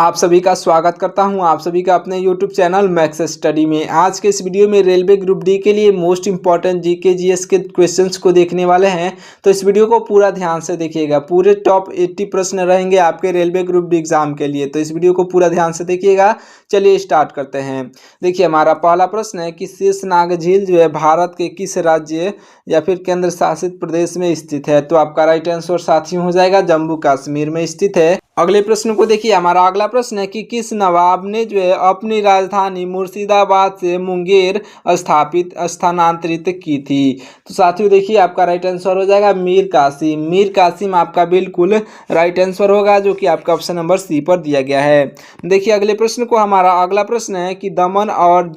आप सभी का स्वागत करता हूं आप सभी का अपने YouTube चैनल मैक्स स्टडी में। आज के इस वीडियो में रेलवे ग्रुप डी के लिए मोस्ट इंपॉर्टेंट जीके जीएस के क्वेश्चंस को देखने वाले हैं, तो इस वीडियो को पूरा ध्यान से देखिएगा। पूरे टॉप 80 प्रश्न रहेंगे आपके रेलवे ग्रुप डी एग्जाम के लिए, तो इस वीडियो को पूरा ध्यान से देखिएगा। चलिए स्टार्ट करते हैं। देखिए, हमारा पहला प्रश्न है कि शेषनाग झील जो है भारत के किस राज्य या फिर केंद्र शासित प्रदेश में स्थित है? तो आपका राइट आंसर साथियों हो जाएगा जम्मू कश्मीर में स्थित है। अगले प्रश्न को देखिए, हमारा अगला प्रश्न है कि किस नवाब ने जो है अपनी राजधानी मुर्शिदाबाद से मुंगेर स्थानांतरित की थी? तो साथियों देखिए, आपका राइट आंसर हो जाएगा मीर कासिम। मीर कासिम आपका बिल्कुल राइट आंसर होगा, जो कि आपका ऑप्शन नंबर सी पर दिया गया है। देखिए अगले प्रश्न को, हमारा अगला प्रश्न है कि दमन और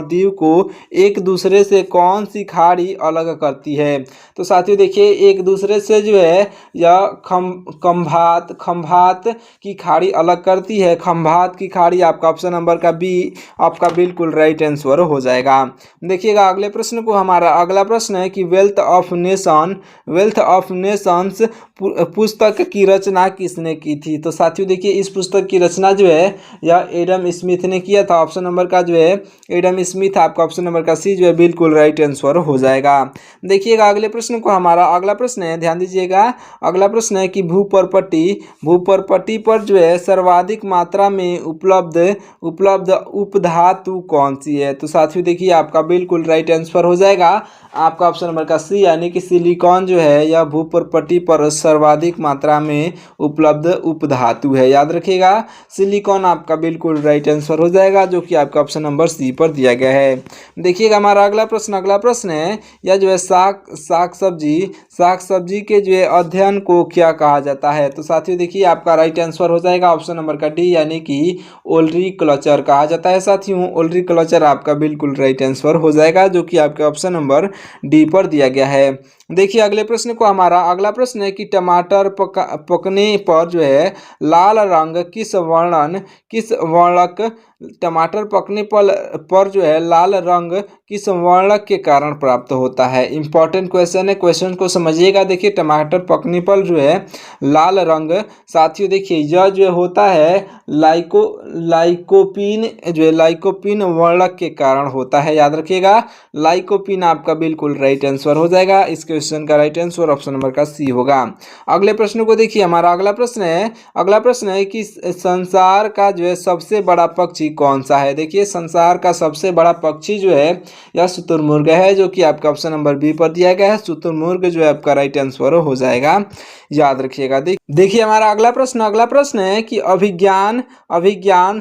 दीव को एक दूसरे से कौन सी खाड़ी अलग करती है? तो साथियों देखिए, एक दूसरे से जो है यह खंभात की खाड़ी अलग करती है। खंभात की खाड़ी आपका ऑप्शन नंबर का बी आपका बिल्कुल राइट आंसर हो जाएगा। देखिएगा अगले प्रश्न को, हमारा अगला प्रश्न है कि वेल्थ ऑफ नेशंस पुस्तक की रचना किसने की थी? तो साथियों देखिए, इस पुस्तक की रचना जो है यह एडम स्मिथ ने किया था। ऑप्शन नंबर का जो है एडम स्मिथ, आपका ऑप्शन नंबर का सी जो है बिल्कुल राइट आंसर हो जाएगा। देखिएगा अगले प्रश्न को, हमारा अगला प्रश्न है, ध्यान दीजिएगा, अगला प्रश्न है कि भूपरपट्टी पर जो है सर्वाधिक मात्रा में उपलब्ध उपधातु कौन सी है? तो साथियों देखिए, आपका बिल्कुल राइट आंसर हो जाएगा आपका ऑप्शन नंबर का सी, यानी कि सिलिकॉन जो है यह भूपरपट्टी पर सर्वाधिक मात्रा में उपलब्ध उपधातु है। याद रखिएगा, सिलिकॉन आपका बिल्कुल राइट आंसर हो जाएगा, जो कि आपका ऑप्शन नंबर सी पर दिया गया है। देखिएगा हमारा अगला प्रश्न है, यह जो है साग सब्जी के जो है अध्ययन को क्या कहा जाता है? तो साथियों देखिए, आपका राइट आंसर हो जाएगा ऑप्शन नंबर का डी, यानी कि ओलरीकल्चर कहा जाता है। साथियों ओलरीकल्चर आपका बिल्कुल राइट आंसर हो जाएगा, जो कि आपके ऑप्शन नंबर डी पर दिया गया है। देखिए अगले प्रश्न को, हमारा अगला प्रश्न है कि टमाटर पकने पर जो है लाल रंग किस वर्णक टमाटर पकने पर जो है लाल रंग किस वर्णक के कारण प्राप्त होता है? इंपॉर्टेंट क्वेश्चन है, क्वेश्चन को समझिएगा। देखिए, टमाटर पकने पर जो है लाल रंग, साथियों देखिए यह जो होता है लाइकोपीन वर्णक के कारण होता है। याद रखिएगा, लाइकोपीन आपका बिल्कुल राइट आंसर हो जाएगा। इस क्वेश्चन का राइट आंसर ऑप्शन नंबर का सी होगा। अगले प्रश्न को देखिए, हमारा अगला प्रश्न है कि संसार का जो है सबसे बड़ा पक्षी कौन सा है? देखिए, संसार का सबसे बड़ा पक्षी जो है यह शुतुरमुर्ग है, जो कि आपका ऑप्शन नंबर बी पर दिया गया है। शुतुरमुर्ग जो है आपका राइट आंसर हो जाएगा। याद रखिएगा। देखिए हमारा अगला प्रश्न है कि अभिज्ञान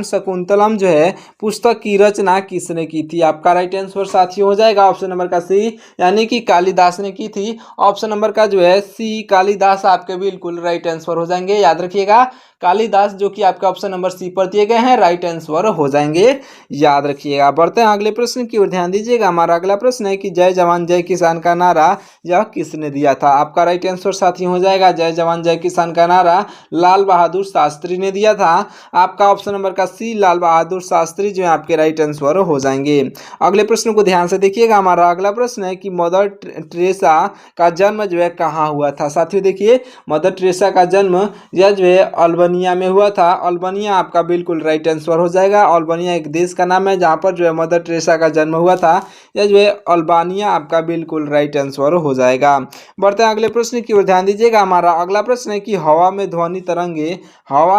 शकुंतलम जो है पुस्तक की रचना किसने की थी? आपका राइट आंसर साथियों हो जाएगा ऑप्शन नंबर का सी, यानी कि कालिदास ने की थी। ऑप्शन नंबर का जो है सी कालिदास आपके बिल्कुल राइट आंसर हो जाएंगे। याद रखिएगा, कालिदास जो कि आपका ऑप्शन नंबर सी पर दिए गए हैं, राइट आंसर हो जाएंगे। याद रखिएगा। बढ़ते हैं अगले प्रश्न की ओर, ध्यान दीजिएगा। हमारा अगला प्रश्न है कि जय जवान जय किसान का नारा यह किसने दिया था? आपका राइट आंसर साथियों हो जाएगा जय जवान जय किसान का नारा लाल बहादुर शास्त्री ने दिया था। आपका ऑप्शन नंबर का सी लाल बहादुर शास्त्री जो है आपके राइट आंसर हो जाएंगे। अगले प्रश्न को ध्यान से देखिएगा। हमारा अगला प्रश्न है कि मदर टेरेसा का जन्म जो है कहाँ हुआ था? साथियों देखिए, मदर टेरेसा का जन्म यह जो है अल्बानिया में हुआ था। अल्बानिया आपका बिल्कुल राइट आंसर हो जाएगा। अल्बानिया एक देश का नाम है जहाँ पर जो है मदर टेरेसा का जन्म हुआ था। यह जो है अल्बानिया आपका बिल्कुल राइट आंसर हो जाएगा। बढ़ते हैं अगले प्रश्न की ओर, ध्यान दीजिएगा। हमारा अगला प्रश्न है कि हवा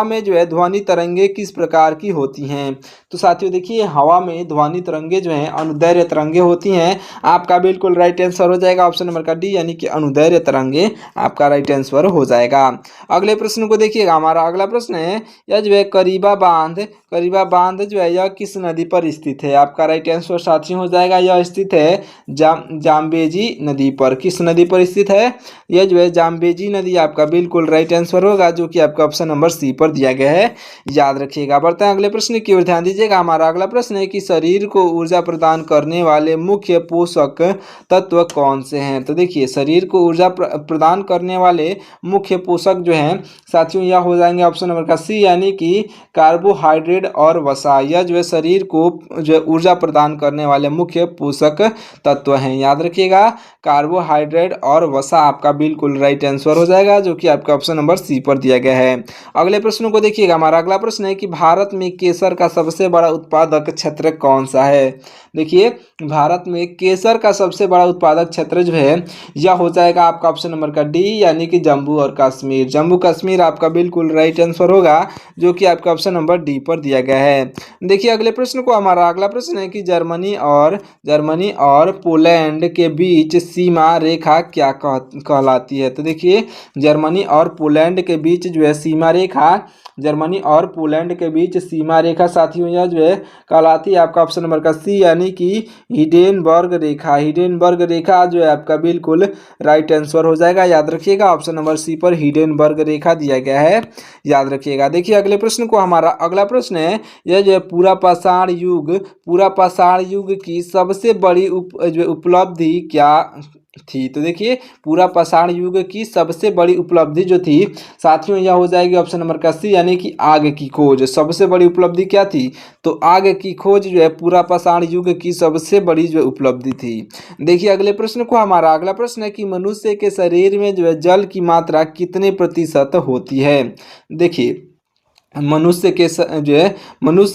में जो है ध्वनि तरंगे किस प्रकार की होती हैं? तो साथियों देखिए, हवा में ध्वनि तरंगे जो हैं अनुदैर्घ्य तरंगे होती हैं। आपका बिल्कुल राइट आंसर हो जाएगा ऑप्शन नंबर का डी, यानी कि अनुदैर्घ्य तरंगे आपका राइट आंसर हो जाएगा। अगले प्रश्न को देखिएगा। हमारा अगला प्रश्न है, यह जो है करीबा बांध जो है यह किस नदी पर स्थित है? आपका राइट आंसर साथियों हो जाएगा, यह स्थित है जाम्बेजी नदी पर। किस नदी पर स्थित है? यह जो है जाम्बेजी नदी आपका बिल्कुल राइट आंसर होगा, जो कि आपका ऑप्शन नंबर सी पर दिया गया है। याद रखिएगा। बढ़ते हैं अगले प्रश्न की ओर, ध्यान दीजिएगा। हमारा अगला प्रश्न है कि शरीर को ऊर्जा प्रदान करने वाले मुख्य पोषक तत्व कौन से हैं। तो देखिए, शरीर को ऊर्जा प्रदान करने वाले मुख्य पोषक जो हैं साथियों, यह हो जाएंगे ऑप्शन नंबर का सी, यानी कि कार्बोहाइड्रेट और वसा। यह जो है शरीर को जो है ऊर्जा प्रदान करने वाले मुख्य पोषक तत्व हैं। याद रखिएगा, कार्बोहाइड्रेट और वसा आपका बिल्कुल राइट आंसर हो जाएगा, जो कि आपका ऑप्शन नंबर सी पर दिया गया है। अगले प्रश्न को देखिएगा। हमारा अगला प्रश्न है कि भारत में केसर का सबसे बड़ा उत्पादक क्षेत्र कौन सा है। देखिए, भारत में केसर का सबसे बड़ा उत्पादक क्षेत्र जो है यह हो जाएगा आपका ऑप्शन नंबर का डी, यानी कि जम्मू और कश्मीर। जम्मू कश्मीर आपका बिल्कुल राइट आंसर होगा, जो कि आपका ऑप्शन नंबर डी पर दिया गया है। देखिए अगले प्रश्न को, हमारा अगला प्रश्न है कि जर्मनी और पोलैंड के बीच सीमा रेखा क्या कहलाती है। तो देखिए, जर्मनी और पोलैंड के बीच जो है सीमा रेखा, जर्मनी और पोलैंड के बीच सीमा रेखा साथियों यह जो है कहलाती है आपका ऑप्शन नंबर का सी, यानी कि हिडेनबर्ग रेखा। हिडेनबर्ग रेखा जो है आपका बिल्कुल राइट आंसर हो जाएगा। याद रखिएगा, ऑप्शन नंबर सी पर हिडेनबर्ग रेखा दिया गया है। याद रखिएगा। देखिए अगले प्रश्न को, हमारा अगला प्रश्न है, यह जो है पूरा पाषाण युग की सबसे बड़ी उपलब्धि क्या थी। तो देखिए, पूरा पाषाण युग की सबसे बड़ी उपलब्धि जो थी साथियों, यह हो जाएगी ऑप्शन नंबर का सी, यानी कि आग की खोज। सबसे बड़ी उपलब्धि क्या थी, तो आग की खोज जो है पूरा पाषाण युग की सबसे बड़ी जो उपलब्धि थी। देखिए अगले प्रश्न को, हमारा अगला प्रश्न है कि मनुष्य के शरीर में जो है जल की मात्रा कितने प्रतिशत होती है। देखिए, मनुष्य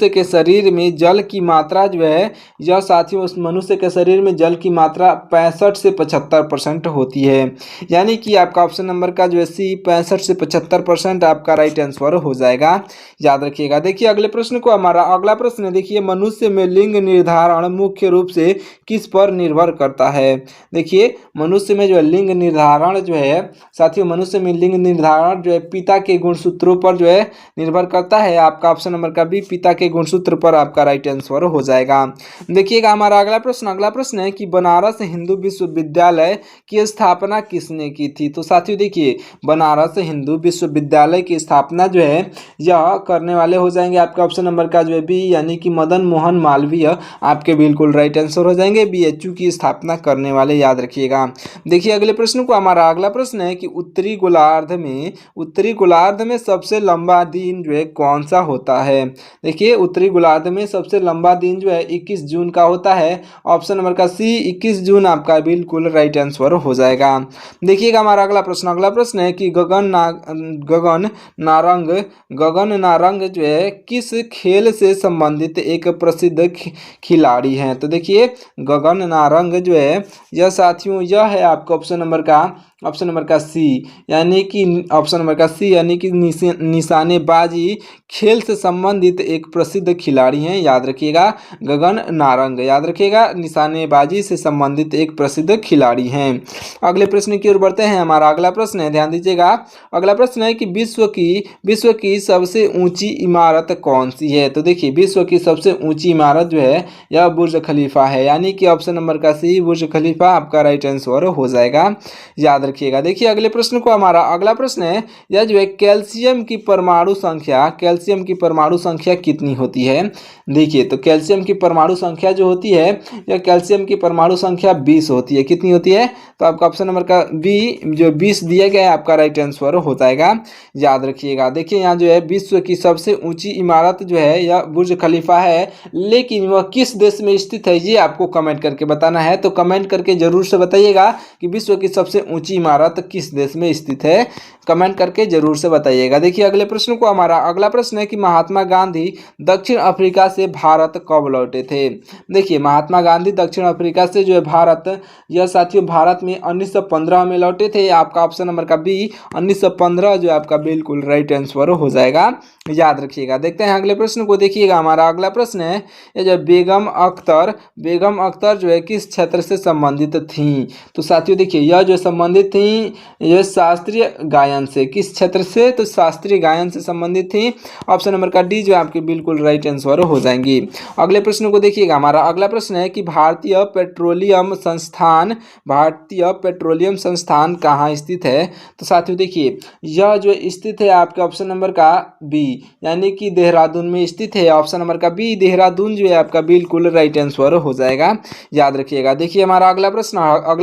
के शरीर में जल की मात्रा जो है यह साथियों, उस मनुष्य के शरीर में जल की मात्रा 65 से 75% होती है। यानी कि आपका ऑप्शन नंबर का जो है सी, 65 से 75% आपका राइट आंसर हो जाएगा। याद रखिएगा। देखिए अगले प्रश्न को, हमारा अगला प्रश्न है, देखिए मनुष्य में लिंग निर्धारण मुख्य रूप से किस पर निर्भर करता है। देखिए, मनुष्य में जो है लिंग निर्धारण जो है साथियों, मनुष्य में लिंग निर्धारण जो है पिता के गुणसूत्रों पर जो है निर्भर करता है। आपका ऑप्शन नंबर का बी, पिता के गुणसूत्र पर आपका राइट आंसर हो जाएगा। देखिएगा हमारा अगला प्रश्न है कि बनारस हिंदू विश्वविद्यालय की स्थापना किसने की थी। तो साथियों देखिए, बनारस हिंदू विश्वविद्यालय की स्थापना जो है यह करने वाले हो जाएंगे आपका ऑप्शन नंबर का जो है बी, यानी कि मदन मोहन मालवीय आपके बिल्कुल राइट आंसर हो जाएंगे। बीएचयू की स्थापना करने वाले, याद रखिएगा। देखिए अगले प्रश्न को, हमारा अगला प्रश्न है कि उत्तरी गोलार्ध में सबसे लंबा दिन जो है कौन सा होता है। देखिए, उत्तरी गोलार्ध में सबसे लंबा दिन जो है 21 जून का होता है। ऑप्शन नंबर का सी, 21 जून आपका बिल्कुल राइट आंसर हो जाएगा। देखिएगा हमारा अगला प्रश्न है कि गगन नारंग जो है किस खेल से संबंधित एक प्रसिद्ध खिलाड़ी है। तो देखिए, गगन नारंग जो है यह साथियों यह है आपका ऑप्शन नंबर का सी, यानी कि ऑप्शन नंबर का सी, यानी कि निशानेबाजी खेल से संबंधित एक प्रसिद्ध खिलाड़ी हैं। याद रखिएगा, गगन नारंग, याद रखिएगा, निशानेबाजी से संबंधित एक प्रसिद्ध खिलाड़ी हैं। अगले प्रश्न की ओर बढ़ते हैं। हमारा अगला प्रश्न है, ध्यान दीजिएगा। अगला प्रश्न है कि विश्व की सबसे ऊंची इमारत कौन सी है। तो देखिए, विश्व की सबसे ऊंची इमारत जो है यह बुर्ज खलीफा है, यानी कि ऑप्शन नंबर का सी, बुर्ज खलीफा आपका राइट आंसर हो जाएगा। याद रखिएगा। देखिए अगले प्रश्न को, हमारा अगला प्रश्न है, यह जो है कैल्शियम की परमाणु संख्या कितनी होती है। देखिए, तो कैल्शियम की परमाणु संख्या जो होती है, यह कैल्शियम की परमाणु संख्या 20 होती है। कितनी होती है, तो आपका ऑप्शन नंबर का बी जो 20 दिया गया है आपका राइट आंसर हो जाएगा। याद रखिएगा। देखिए, यहाँ जो है विश्व की सबसे ऊंची इमारत जो है यह बुर्ज खलीफा है, लेकिन वह किस देश में स्थित है ये आपको कमेंट करके बताना है। तो कमेंट करके जरूर से बताइएगा कि विश्व की सबसे ऊंची इमारत किस देश में स्थित है, कमेंट करके जरूर से बताइएगा। देखिए अगले प्रश्न को, हमारा अगला प्रश्न है कि महात्मा गांधी दक्षिण अफ्रीका से भारत कब लौटे थे। देखिए, महात्मा गांधी दक्षिण अफ्रीका से जो है भारत, यह साथियों भारत में 1915 में लौटे थे। आपका ऑप्शन नंबर का बी, 1915 जो आपका बिल्कुल राइट आंसर हो जाएगा। याद रखिएगा। देखते हैं अगले प्रश्न को। देखिएगा, हमारा अगला प्रश्न है, ये जो बेगम अख्तर जो है किस क्षेत्र से संबंधित थी। तो साथियों देखिए, यह जो संबंधित संबंधित थी? ये शास्त्रीय गायन से। किस क्षेत्र से? तो शास्त्रीय गायन से संबंधित थी। ऑप्शन नंबर का डी जो है आपकी बिल्कुल राइट आंसर हो जाएंगी। अगले प्रश्न को देखिएगा, हमारा अगला प्रश्न है कि भारतीय पेट्रोलियम संस्थान कहाँ स्थित है? तो साथियों देखिए, यह जो स्थित है आपके ऑप्शन नंबर का बी, यानी कि देहरादून में स्थित है। ऑप्शन नंबर का बी देहरादून जो है आपका बिल्कुल राइट आंसर हो जाएगा, याद रखिएगा। देखिए हमारा अगला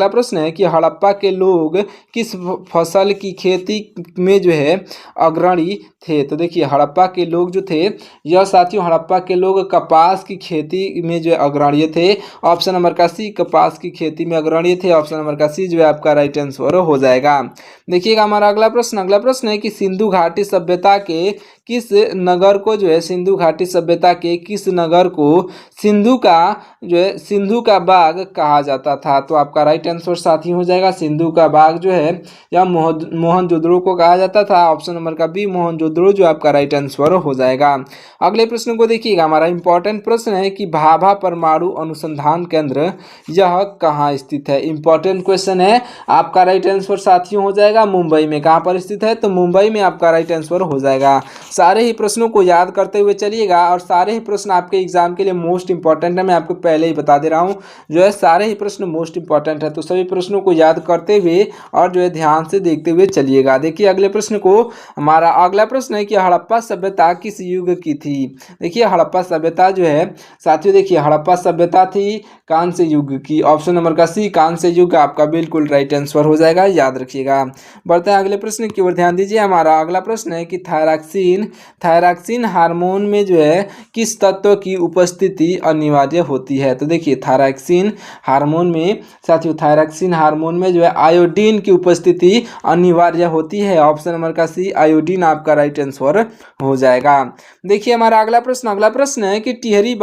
प्रश्न है कि हड़प्पा के लोग किस फसल की खेती में जो है अग्रणी थे? तो देखिए हड़प्पा के लोग जो थे, यह साथियों हड़प्पा के लोग कपास की खेती में जो है अग्रणी थे। ऑप्शन नंबर का सी कपास की खेती में अग्रणी थे। ऑप्शन नंबर का सी जो है आपका राइट आंसर हो जाएगा। देखिएगा हमारा अगला प्रश्न है कि सिंधु घाटी सभ्यता के किस नगर को जो है सिंधु घाटी सभ्यता के किस नगर को सिंधु का बाग कहा जाता था? तो आपका राइट आंसर साथी हो जाएगा सिंधु का बाग जो है या मोहनजोदड़ो को कहा जाता था। ऑप्शन नंबर का बी मोहनजोदड़ो जो आपका राइट आंसर हो जाएगा। अगले प्रश्न को देखिएगा, हमारा इंपॉर्टेंट प्रश्न है कि भाभा परमाणु अनुसंधान केंद्र यह कहाँ स्थित है? इंपॉर्टेंट क्वेश्चन है, आपका राइट आंसर साथियों हो जाएगा मुंबई में। कहाँ पर स्थित है? तो मुंबई में आपका राइट आंसर हो जाएगा। सारे ही प्रश्नों को याद करते हुए चलिएगा, और सारे ही प्रश्न आपके एग्जाम के लिए मोस्ट इंपॉर्टेंट है। मैं आपको पहले ही बता दे रहा हूँ, जो है सारे ही प्रश्न मोस्ट इंपॉर्टेंट है, तो सभी प्रश्नों को याद करते हुए और जो है ध्यान से देखते हुए चलिएगा। देखिए अगले प्रश्न को, हमारा अगला प्रश्न है कि हड़प्पा सभ्यता किस युग की थी? देखिए हड़प्पा सभ्यता जो है साथियों, देखिए हड़प्पा सभ्यता थी कांस्य युग की। ऑप्शन नंबर का सी कांस्य युग आपका बिल्कुल राइट आंसर हो जाएगा, याद रखिएगा। बढ़ते हैं अगले प्रश्न की ओर, ध्यान दीजिए। हमारा अगला प्रश्न है कि थायरॉक्सिन हार्मोन में जो है किस तत्व की उपस्थिति अनिवार्य होती है? तो देखिए थायरॉक्सिन हार्मोन में साथियों, थायरॉक्सिन हार्मोन में जो है आयोडीन की उपस्थिति अनिवार्य होती है। ऑप्शन नंबर का सी आयोडीन आपका राइट आंसर हो जाएगा। देखिए हमारा अगला प्रश्न है कि टिहरी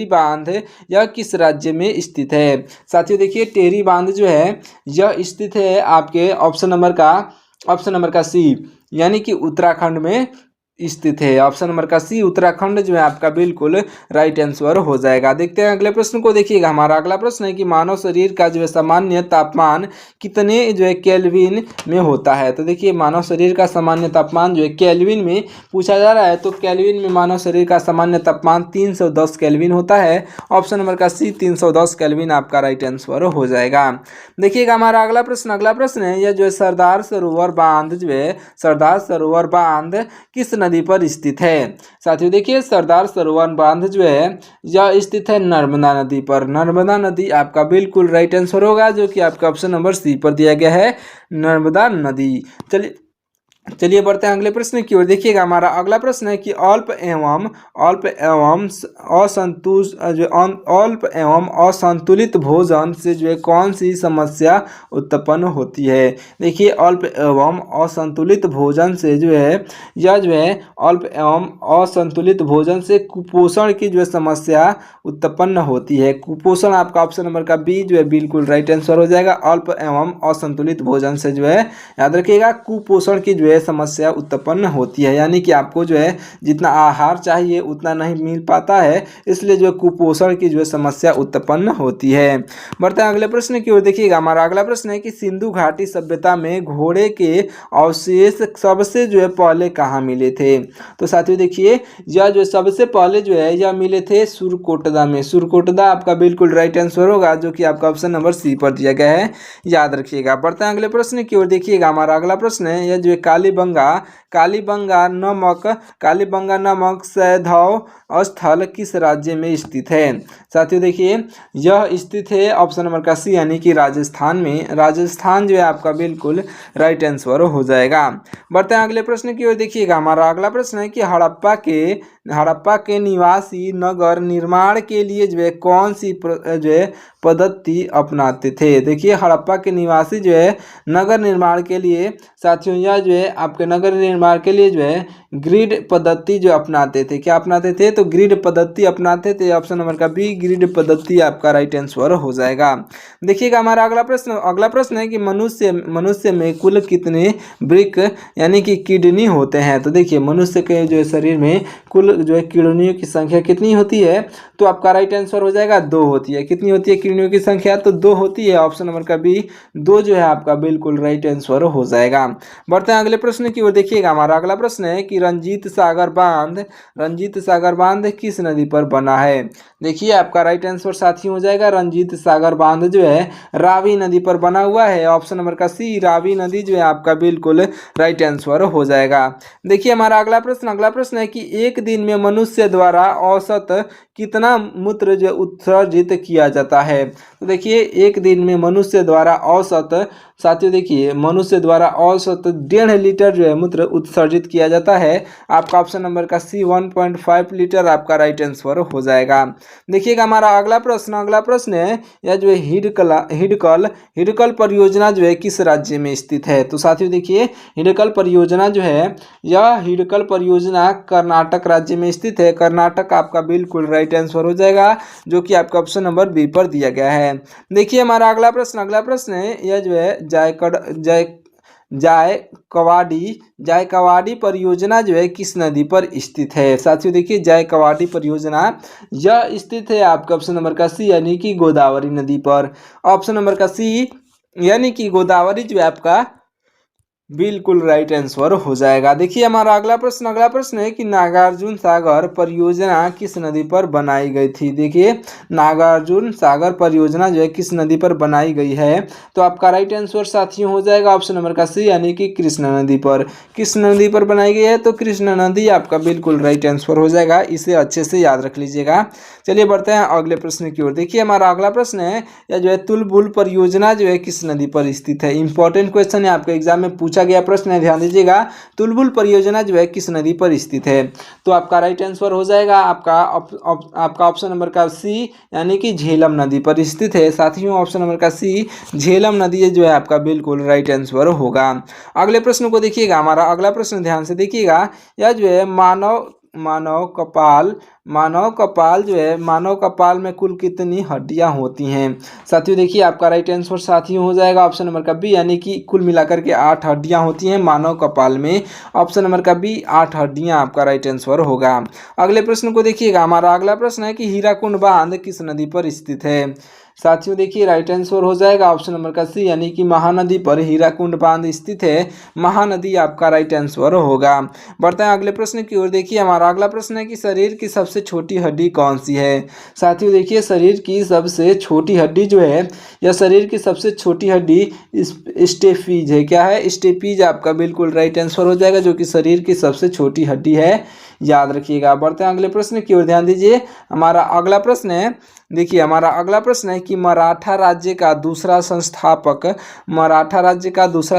बांध यह किस राज्य में स्थित है? साथियों देखिए टिहरी बांध जो है यह स्थित है आपके ऑप्शन नंबर का सी, यानी कि उत्तराखंड में स्थित है। ऑप्शन नंबर का सी उत्तराखंड जो है आपका बिल्कुल राइट आंसर हो जाएगा। देखते हैं अगले प्रश्न को। देखिएगा हमारा अगला प्रश्न है कि मानव शरीर का जो है सामान्य तापमान कितने जो है केल्विन में होता है? तो देखिए मानव शरीर का सामान्य तापमान जो है केल्विन में पूछा जा रहा है, तो केल्विन में मानव शरीर का सामान्य तापमान 310 केल्विन होता है। ऑप्शन नंबर का सी 310 केल्विन आपका राइट आंसर हो जाएगा। देखिएगा हमारा अगला प्रश्न है, यह जो है सरदार सरोवर बांध किस नदी पर स्थित है? साथियों देखिए सरदार सरोवर बांध जो है यह स्थित है नर्मदा नदी पर। नर्मदा नदी आपका बिल्कुल राइट आंसर होगा, जो कि आपका ऑप्शन नंबर सी पर दिया गया है, नर्मदा नदी। चलिए बढ़ते हैं अगले प्रश्न की ओर। देखिएगा हमारा अगला प्रश्न है कि अल्प एवं असंतुलित भोजन से जो है कौन सी समस्या उत्पन्न होती है? देखिए अल्प एवं असंतुलित भोजन से जो है अल्प एवं असंतुलित भोजन से कुपोषण की जो है समस्या उत्पन्न होती है। कुपोषण आपका ऑप्शन नंबर का बी जो है बिल्कुल राइट आंसर हो जाएगा। अल्प एवं असंतुलित भोजन से जो है याद रखिएगा कुपोषण की जो है समस्या उत्पन्न होती है, यानी कि आपको जो है जितना आहार चाहिए उतना नहीं मिल पाता है, इसलिए जो कुपोषण की जो है समस्या उत्पन्न होती है। बढ़ते हैं अगले प्रश्न की ओर। देखिएगा हमारा अगला प्रश्न है कि सिंधु घाटी सभ्यता में घोड़े के अवशेष सबसे जो है पहले कहाँ मिले थे? तो साथियों देखिए यह जो सबसे पहले जो है यह मिले थे सुरकोटदा में। सुरकोटदा आपका बिल्कुल राइट आंसर होगा, जो कि आपका ऑप्शन नंबर सी पर दिया गया है, याद रखिएगा। बढ़ते हैं अगले प्रश्न की ओर। देखिएगा हमारा अगला प्रश्न है, यह जो कालीबंगा नामक सैधव स्थल किस राज्य में स्थित है? साथियों देखिए यह स्थित है ऑप्शन नंबर का सी, यानी कि राजस्थान में। राजस्थान जो है आपका बिल्कुल राइट आंसर हो जाएगा। बढ़ते हैं अगले प्रश्न की ओर। देखिएगा हमारा अगला प्रश्न है कि हड़प्पा के निवासी नगर निर्माण के लिए जो है कौन सी जो है पद्धति अपनाते थे? देखिए हड़प्पा के निवासी जो है नगर निर्माण के लिए साथियों यह जो है आपके नगर निर्माण के लिए जो है ग्रिड पद्धति जो अपनाते थे। क्या अपनाते थे? तो ग्रिड पद्धति अपनाते थे। ऑप्शन नंबर का बी ग्रिड पद्धति आपका राइट आंसर हो जाएगा। देखिएगा हमारा अगला प्रश्न है कि मनुष्य में कुल कितने वृक्क यानी कि किडनी होते हैं? तो देखिए मनुष्य के जो शरीर में कुल कुल जो है किडनियों की संख्या कितनी होती है? तो आपका राइट आंसर हो जाएगा 2 होती है। कितनी होती है किडनियों की संख्या? तो 2 होती है। ऑप्शन नंबर का बी 2 जो है आपका बिल्कुल राइट आंसर हो जाएगा। बढ़ते हैं अगले प्रश्न की ओर। देखिएगा हमारा अगला प्रश्न है कि रंजीत सागर बांध किस नदी पर बना है? देखिए आपका राइट आंसर साथी हो जाएगा रंजीत सागर बांध जो है रावी नदी पर बना हुआ है। ऑप्शन नंबर का सी रावी नदी जो है आपका बिल्कुल राइट आंसर हो जाएगा। देखिए हमारा अगला प्रश्न है कि एक दिन में मनुष्य द्वारा औसत कितना मूत्र जो उत्सर्जित किया जाता है? तो देखिए एक दिन में मनुष्य द्वारा औसत, साथियों देखिए मनुष्य द्वारा औसत 1.5 लीटर जो है मूत्र उत्सर्जित किया जाता है। आपका ऑप्शन नंबर का सी 1.5 लीटर आपका राइट आंसर हो जाएगा। देखिएगा हमारा अगला प्रश्न है यह जो है हिडकल परियोजना जो है किस राज्य में स्थित है? तो साथियों देखिए हिडकल परियोजना जो है यह हिडकल परियोजना कर्नाटक राज्य में स्थित है। कर्नाटक आपका बिल्कुल राइट आंसर हो जाएगा, जो कि आपका ऑप्शन नंबर बी पर दिया गया है। देखिए हमारा अगला प्रश्न है यह जो है जायकवाड़ी परियोजना जो है किस नदी पर स्थित है? साथियों देखिए जायकवाड़ी परियोजना यह स्थित है आपका ऑप्शन नंबर का सी यानी कि गोदावरी नदी पर। ऑप्शन नंबर का सी यानी कि गोदावरी जो है आपका बिल्कुल राइट आंसर हो जाएगा। देखिए हमारा अगला प्रश्न है कि नागार्जुन सागर परियोजना किस नदी पर बनाई गई थी? देखिए नागार्जुन सागर परियोजना जो है किस नदी पर बनाई गई है? तो आपका राइट आंसर साथियों हो जाएगा ऑप्शन नंबर का सी यानी कि कृष्णा नदी पर। किस नदी पर बनाई गई है? तो कृष्णा नदी आपका बिल्कुल राइट आंसर हो जाएगा। इसे अच्छे से याद रख लीजिएगा। चलिए बढ़ते हैं अगले प्रश्न की ओर। देखिए हमारा अगला प्रश्न है यह जो है तुलबुल परियोजना जो है किस नदी पर स्थित है? इंपॉर्टेंट क्वेश्चन है, आपके एग्जाम में पूछा गया प्रश्न है, ध्यान दीजिएगा। तुलबुल परियोजना जो है किस नदी पर स्थित है? तो आपका राइट आंसर हो जाएगा आपका ऑप्शन नंबर का सी यानी कि झेलम नदी पर स्थित है। साथियों ऑप्शन नंबर का सी झेलम नदी जो है आपका बिल्कुल राइट आंसर होगा। अगले प्रश्न को देखिएगा, हमारा अगला प्रश्न ध्यान से देखिएगा। यह जो है मानव कपाल में कुल कितनी हड्डियां होती हैं? साथियों देखिए आपका राइट आंसर साथियों हो जाएगा ऑप्शन नंबर का बी यानी कि कुल मिलाकर के 8 हड्डियां होती हैं मानव कपाल में। ऑप्शन नंबर का बी 8 हड्डियां आपका राइट आंसर होगा। अगले प्रश्न को देखिएगा, हमारा अगला प्रश्न है कि हीराकुंड बांध किस नदी पर स्थित है? साथियों देखिए राइट आंसर हो जाएगा ऑप्शन नंबर का सी यानी कि महानदी पर हीराकुंड बांध स्थित है। महानदी आपका राइट आंसर होगा। बढ़ते हैं अगले प्रश्न की ओर। देखिए हमारा अगला प्रश्न है कि शरीर की सबसे छोटी हड्डी कौन सी है? साथियों देखिए शरीर की सबसे छोटी हड्डी जो है या शरीर की सबसे छोटी हड्डी स्टेपीज है। क्या है? स्टेपीज आपका बिल्कुल राइट आंसर हो जाएगा, जो कि शरीर की सबसे छोटी हड्डी है, याद रखिएगा। बढ़ते हैं अगले प्रश्न की ओर, ध्यान दीजिए। हमारा अगला प्रश्न है, देखिए हमारा अगला प्रश्न है कि मराठा राज्य का दूसरा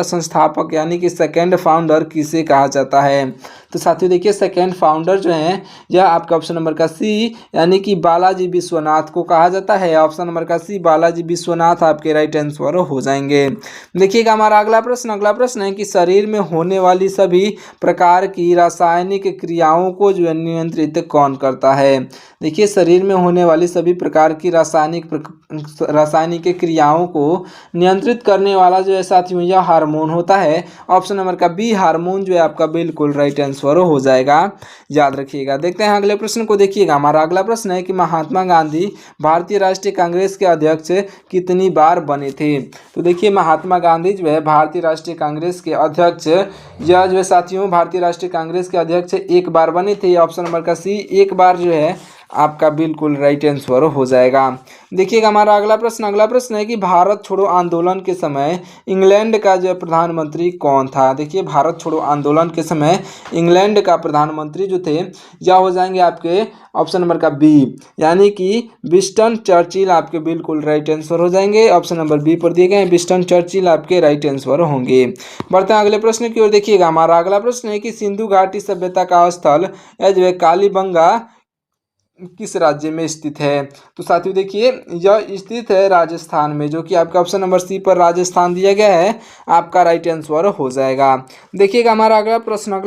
संस्थापक यानी कि सेकंड फाउंडर किसे कहा जाता है? तो साथियों देखिए सेकंड फाउंडर जो है यह आपका ऑप्शन नंबर का सी यानी कि बालाजी विश्वनाथ को कहा जाता है। ऑप्शन नंबर का सी बालाजी विश्वनाथ आपके राइट आंसर हो जाएंगे। देखिएगा हमारा अगला प्रश्न है कि शरीर में होने वाली सभी प्रकार की रासायनिक क्रियाओं को जो है नियंत्रित कौन करता है? देखिए शरीर में होने वाली सभी प्रकार की रासायनिक क्रियाओं को नियंत्रित करने वाला जो है साथियों यह हार्मोन होता है। ऑप्शन नंबर का बी हार्मोन जो है आपका बिल्कुल राइट आंसर हो जाएगा, याद रखिएगा। देखते हैं अगले प्रश्न को देखिएगा। हमारा अगला प्रश्न है कि महात्मा गांधी भारतीय राष्ट्रीय कांग्रेस के अध्यक्ष कितनी बार बने थे? तो देखिए महात्मा गांधी जो है भारतीय राष्ट्रीय कांग्रेस के अध्यक्ष यह जो है साथियों भारतीय राष्ट्रीय कांग्रेस के अध्यक्ष 1 बार बने थे। ऑप्शन नंबर का सी 1 बार जो है आपका बिल्कुल राइट आंसर हो जाएगा। देखिएगा हमारा अगला प्रश्न है कि भारत छोड़ो आंदोलन के समय इंग्लैंड का जो प्रधानमंत्री कौन था? देखिए भारत छोड़ो आंदोलन के समय इंग्लैंड का प्रधानमंत्री जो थे यह हो जाएंगे आपके ऑप्शन नंबर का बी यानी कि विंस्टन चर्चिल आपके बिल्कुल राइट आंसर हो जाएंगे। ऑप्शन नंबर बी पर दिए गए हैं विंस्टन चर्चिल आपके राइट आंसर होंगे। बढ़ते हैं अगले प्रश्न की ओर। देखिएगा हमारा अगला प्रश्न है कि सिंधु घाटी सभ्यता का स्थल यह जो है कालीबंगा किस राज्य में स्थित है? तो साथियों देखिए यह स्थित है राजस्थान में, जो कि आपका ऑप्शन नंबर सी पर राजस्थान दिया गया है, आपका राइट आंसर हो जाएगा। देखिएगा हमारा अगला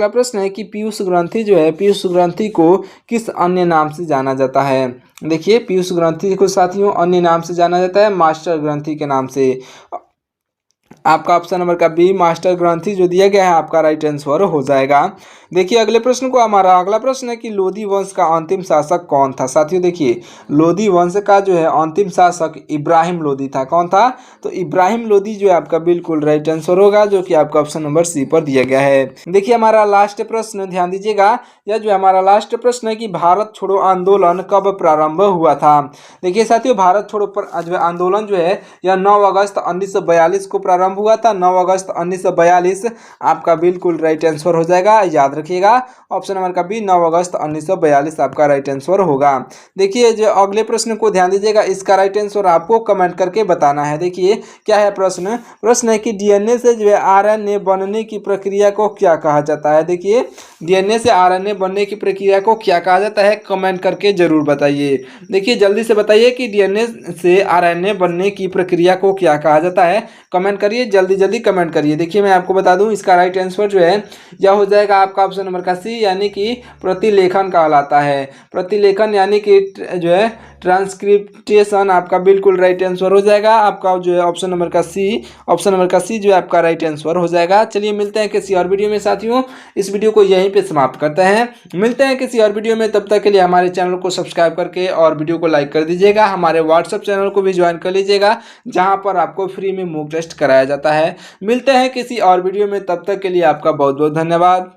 प्रश्न है कि पीयूष ग्रंथि जो है पीयूष ग्रंथि को किस अन्य नाम से जाना जाता है? देखिए पीयूष ग्रंथि को साथियों अन्य नाम से जाना जाता है मास्टर ग्रंथि के नाम से। आपका ऑप्शन नंबर का बी मास्टर ग्रंथि जो दिया गया है आपका राइट आंसर हो जाएगा। देखिए अगले प्रश्न को, हमारा अगला प्रश्न है कि लोधी वंश का अंतिम शासक कौन था। साथियों देखिए लोधी वंश का जो है अंतिम शासक इब्राहिम लोधी था। कौन था? तो इब्राहिम लोधी जो है आपका बिल्कुल राइट आंसर होगा, जो कि आपका ऑप्शन नंबर सी पर दिया गया है। देखिए हमारा लास्ट प्रश्न ध्यान दीजिएगा, यह जो हमारा लास्ट प्रश्न है कि भारत छोड़ो आंदोलन कब प्रारंभ हुआ था। देखिए साथियों भारत छोड़ो जो आंदोलन जो है यह 9 अगस्त 1942 को प्रारंभ हुआ था। 9 अगस्त 1942 आपका बिल्कुल राइट आंसर हो जाएगा, याद रखिएगा ऑप्शन नंबर का बी 9 अगस्त 1942 आपका राइट आंसर होगा। देखिए जो अगले प्रश्न को ध्यान दीजिएगा, इसका राइट आंसर आपको कमेंट करके बताना है। देखिए क्या है प्रश्न, प्रश्न है कि डीएनए से जो है आरएनए बनने की प्रक्रिया को क्या कहा जाता है। देखिए डीएनए से आरएनए बनने की प्रक्रिया को क्या कहा जाता है, कमेंट करके जरूर बताइए। देखिए जल्दी से बताइए कि डीएनए से आरएनए बनने की प्रक्रिया को क्या कहा जाता है, कमेंट करिए, जल्दी जल्दी कमेंट करिए। देखिए मैं आपको बता दूं इसका राइट आंसर जो है यह हो जाएगा आपका ऑप्शन नंबर का सी, यानी कि प्रतिलेखन कहलाता है। प्रतिलेखन यानी कि जो है ट्रांसक्रिप्टेशन आपका बिल्कुल राइट आंसर हो जाएगा। आपका जो है ऑप्शन नंबर का सी, ऑप्शन नंबर का सी जो है आपका राइट आंसर हो जाएगा। चलिए मिलते हैं किसी और वीडियो में साथियों, इस वीडियो को यहीं पे समाप्त करते हैं। मिलते हैं किसी और वीडियो में, तब तक के लिए हमारे चैनल को सब्सक्राइब करके और वीडियो को लाइक कर दीजिएगा। हमारे व्हाट्सएप चैनल को भी ज्वाइन कर लीजिएगा, जहां पर आपको फ्री में मॉक टेस्ट कराया जाता है। मिलते हैं किसी और वीडियो में, तब तक के लिए आपका बहुत बहुत धन्यवाद।